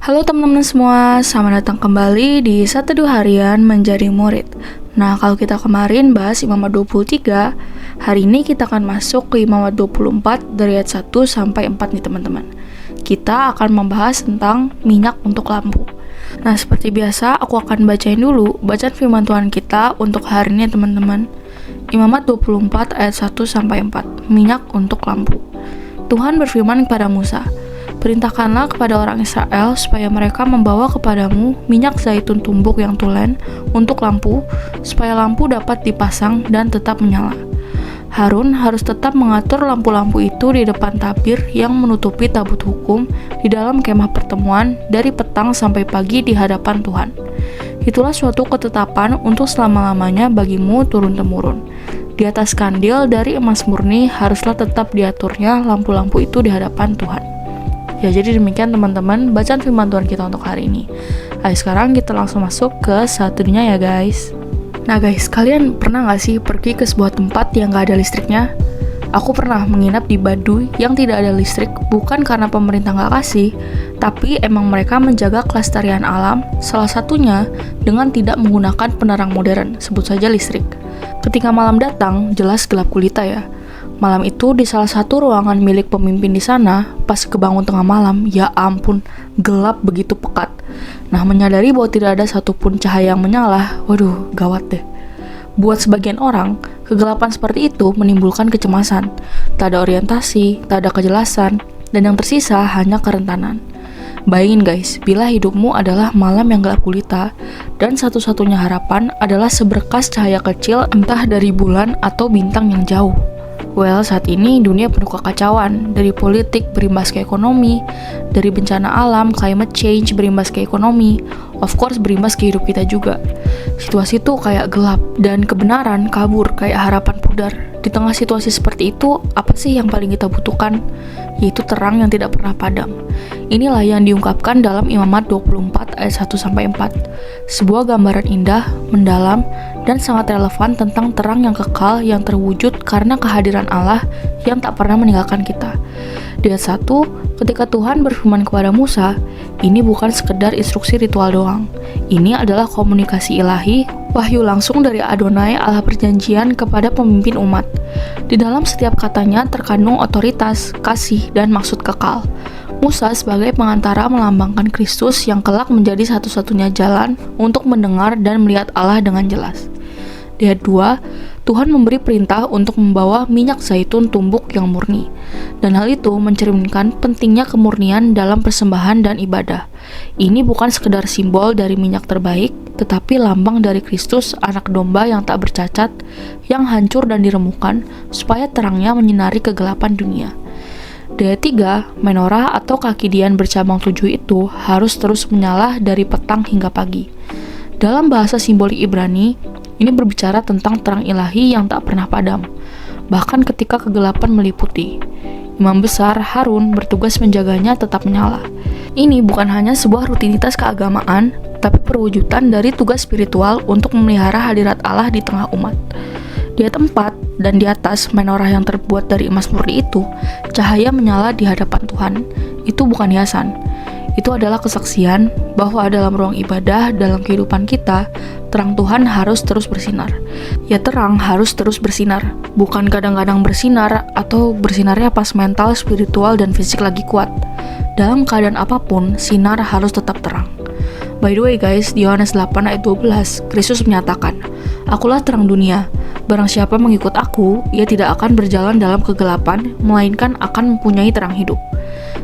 Halo teman-teman semua, selamat datang kembali di Satu Dua Harian Menjadi Murid. Nah, kalau kita kemarin bahas Imamat 23, hari ini kita akan masuk ke Imamat 24 dari ayat 1 sampai 4 nih teman-teman. Kita akan membahas tentang minyak untuk lampu. Nah, seperti biasa, aku akan bacain dulu bacaan firman Tuhan kita untuk hari ini teman-teman. Imamat 24 ayat 1 sampai 4, minyak untuk lampu. Tuhan berfirman kepada Musa, "Perintahkanlah kepada orang Israel supaya mereka membawa kepadamu minyak zaitun tumbuk yang tulen untuk lampu, supaya lampu dapat dipasang dan tetap menyala. Harun harus tetap mengatur lampu-lampu itu di depan tabir yang menutupi tabut hukum di dalam kemah pertemuan dari petang sampai pagi di hadapan Tuhan. Itulah suatu ketetapan untuk selama-lamanya bagimu turun-temurun. Di atas kandil dari emas murni haruslah tetap diaturnya lampu-lampu itu di hadapan Tuhan." Ya, jadi demikian teman-teman bacaan firman Tuhan kita untuk hari ini. Ayo sekarang kita langsung masuk ke satunya ya guys. Nah guys, kalian pernah gak sih pergi ke sebuah tempat yang gak ada listriknya? Aku pernah menginap di Baduy yang tidak ada listrik, bukan karena pemerintah gak kasih, tapi emang mereka menjaga kelestarian alam, salah satunya dengan tidak menggunakan penerang modern, sebut saja listrik. Ketika malam datang, jelas gelap gulita ya. Malam itu di salah satu ruangan milik pemimpin di sana, pas kebangun tengah malam, ya ampun, gelap begitu pekat. Nah, menyadari bahwa tidak ada satupun cahaya yang menyala, waduh, gawat deh. Buat sebagian orang, kegelapan seperti itu menimbulkan kecemasan. Tak ada orientasi, tak ada kejelasan, dan yang tersisa hanya kerentanan. Bayangin guys, bila hidupmu adalah malam yang gelap gulita, dan satu-satunya harapan adalah seberkas cahaya kecil entah dari bulan atau bintang yang jauh. Well, saat ini dunia penuh kekacauan, dari politik berimbas ke ekonomi, dari bencana alam, climate change berimbas ke ekonomi, of course berimbas ke hidup kita juga. Situasi itu kayak gelap, dan kebenaran kabur kayak harapan pudar. Di tengah situasi seperti itu, apa sih yang paling kita butuhkan? Yaitu terang yang tidak pernah padam. Inilah yang diungkapkan dalam Imamat 24 ayat 1-4. Sebuah gambaran indah, mendalam, dan sangat relevan tentang terang yang kekal yang terwujud karena kehadiran Allah yang tak pernah meninggalkan kita. Di ayat 1, ketika Tuhan berfirman kepada Musa, ini bukan sekedar instruksi ritual doang. Ini adalah komunikasi ilahi, wahyu langsung dari Adonai Allah perjanjian kepada pemimpin umat. Di dalam setiap katanya terkandung otoritas, kasih, dan maksud kekal. Musa sebagai pengantara melambangkan Kristus yang kelak menjadi satu-satunya jalan untuk mendengar dan melihat Allah dengan jelas. Di ayat 2, Tuhan memberi perintah untuk membawa minyak zaitun tumbuk yang murni. Dan hal itu mencerminkan pentingnya kemurnian dalam persembahan dan ibadah. Ini bukan sekedar simbol dari minyak terbaik, tetapi lambang dari Kristus, anak domba yang tak bercacat, yang hancur dan diremukkan, supaya terangnya menyinari kegelapan dunia. Di ayat 3, menorah atau kaki dian bercabang 7 itu harus terus menyala dari petang hingga pagi. Dalam bahasa simbolik Ibrani, ini berbicara tentang terang ilahi yang tak pernah padam, bahkan ketika kegelapan meliputi. Imam besar Harun bertugas menjaganya tetap menyala. Ini bukan hanya sebuah rutinitas keagamaan, tapi perwujudan dari tugas spiritual untuk memelihara hadirat Allah di tengah umat. Di ayat 4 dan di atas menorah yang terbuat dari emas murni itu, cahaya menyala di hadapan Tuhan. Itu bukan hiasan. Itu adalah kesaksian bahwa dalam ruang ibadah, dalam kehidupan kita, terang Tuhan harus terus bersinar. Ya, terang harus terus bersinar, bukan kadang-kadang bersinar atau bersinarnya pas mental, spiritual, dan fisik lagi kuat. Dalam keadaan apapun, sinar harus tetap terang. By the way guys, di Yohanes 8 ayat 12, Kristus menyatakan, "Akulah terang dunia. Barang siapa mengikut aku, ia tidak akan berjalan dalam kegelapan, melainkan akan mempunyai terang hidup."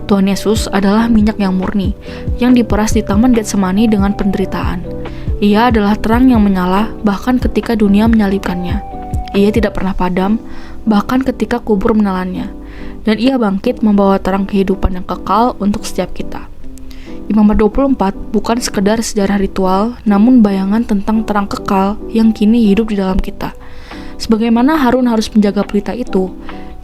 Tuhan Yesus adalah minyak yang murni, yang diperas di Taman Getsemani dengan penderitaan. Ia adalah terang yang menyala, bahkan ketika dunia menyalibkannya. Ia tidak pernah padam, bahkan ketika kubur menelannya. Dan ia bangkit membawa terang kehidupan yang kekal untuk setiap kita. Imamat 24 bukan sekedar sejarah ritual, namun bayangan tentang terang kekal yang kini hidup di dalam kita. Sebagaimana Harun harus menjaga pelita itu,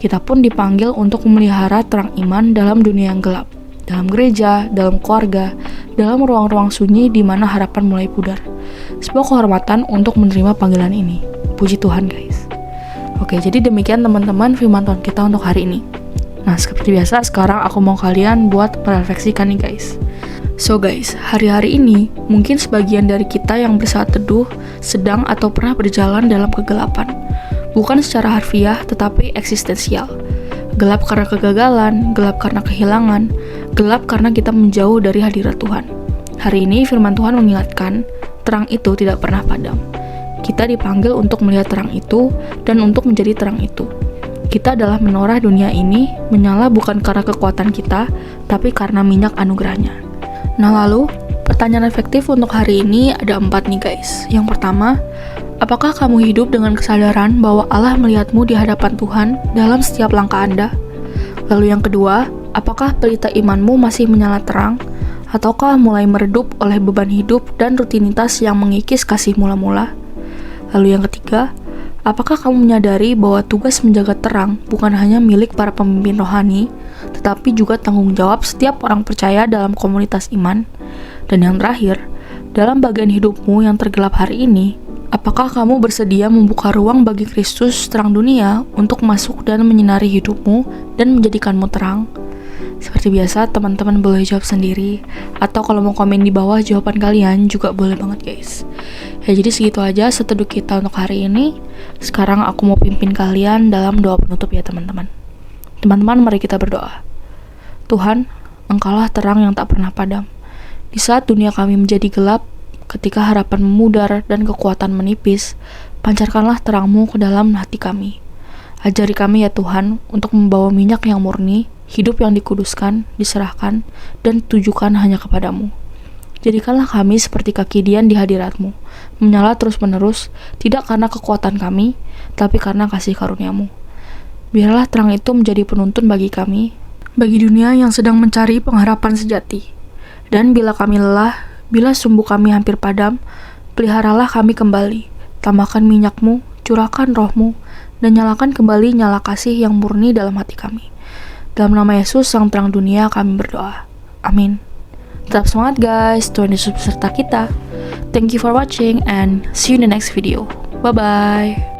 kita pun dipanggil untuk memelihara terang iman dalam dunia yang gelap, dalam gereja, dalam keluarga, dalam ruang-ruang sunyi di mana harapan mulai pudar. Sebuah kehormatan untuk menerima panggilan ini. Puji Tuhan guys. Oke, jadi demikian teman-teman firman Tuhan kita untuk hari ini. Nah, seperti biasa sekarang aku mau kalian buat merefleksikan nih guys. So guys, hari-hari ini mungkin sebagian dari kita yang bersaat teduh sedang atau pernah berjalan dalam kegelapan. Bukan secara harfiah, tetapi eksistensial. Gelap karena kegagalan, gelap karena kehilangan, gelap karena kita menjauh dari hadirat Tuhan. Hari ini firman Tuhan mengingatkan, terang itu tidak pernah padam. Kita dipanggil untuk melihat terang itu dan untuk menjadi terang itu. Kita adalah menorah dunia ini, menyala bukan karena kekuatan kita, tapi karena minyak anugerahnya. Nah lalu, pertanyaan efektif untuk hari ini ada 4 nih guys. Yang pertama, apakah kamu hidup dengan kesadaran bahwa Allah melihatmu di hadapan Tuhan dalam setiap langkah Anda? Lalu yang kedua, apakah pelita imanmu masih menyala terang? Ataukah mulai meredup oleh beban hidup dan rutinitas yang mengikis kasih mula-mula? Lalu yang ketiga, apakah kamu menyadari bahwa tugas menjaga terang bukan hanya milik para pemimpin rohani, tetapi juga tanggung jawab setiap orang percaya dalam komunitas iman? Dan yang terakhir, dalam bagian hidupmu yang tergelap hari ini, apakah kamu bersedia membuka ruang bagi Kristus terang dunia untuk masuk dan menyinari hidupmu dan menjadikanmu terang? Seperti biasa, teman-teman boleh jawab sendiri, atau kalau mau komen di bawah jawaban kalian juga boleh banget guys. Ya jadi segitu aja seteduh kita untuk hari ini. Sekarang aku mau pimpin kalian dalam doa penutup ya teman-teman. Teman-teman, mari kita berdoa. Tuhan, Engkaulah terang yang tak pernah padam. Di saat dunia kami menjadi gelap, ketika harapan memudar dan kekuatan menipis, pancarkanlah terang-Mu ke dalam hati kami. Ajari kami ya Tuhan untuk membawa minyak yang murni, hidup yang dikuduskan, diserahkan, dan ditujukan hanya kepadamu. Jadikanlah kami seperti kaki Dian di hadirat-Mu, menyala terus-menerus, tidak karena kekuatan kami, tapi karena kasih karunia-Mu. Biarlah terang itu menjadi penuntun bagi kami, bagi dunia yang sedang mencari pengharapan sejati. Dan bila kami lelah, bila sumbu kami hampir padam, peliharalah kami kembali, tambahkan minyak-Mu, curahkan roh-Mu, dan nyalakan kembali nyala kasih yang murni dalam hati kami. Dalam nama Yesus, Sang Terang Dunia, kami berdoa. Amin. Tetap semangat guys, Tuhan Yesus beserta kita. Thank you for watching and see you in the next video. Bye-bye.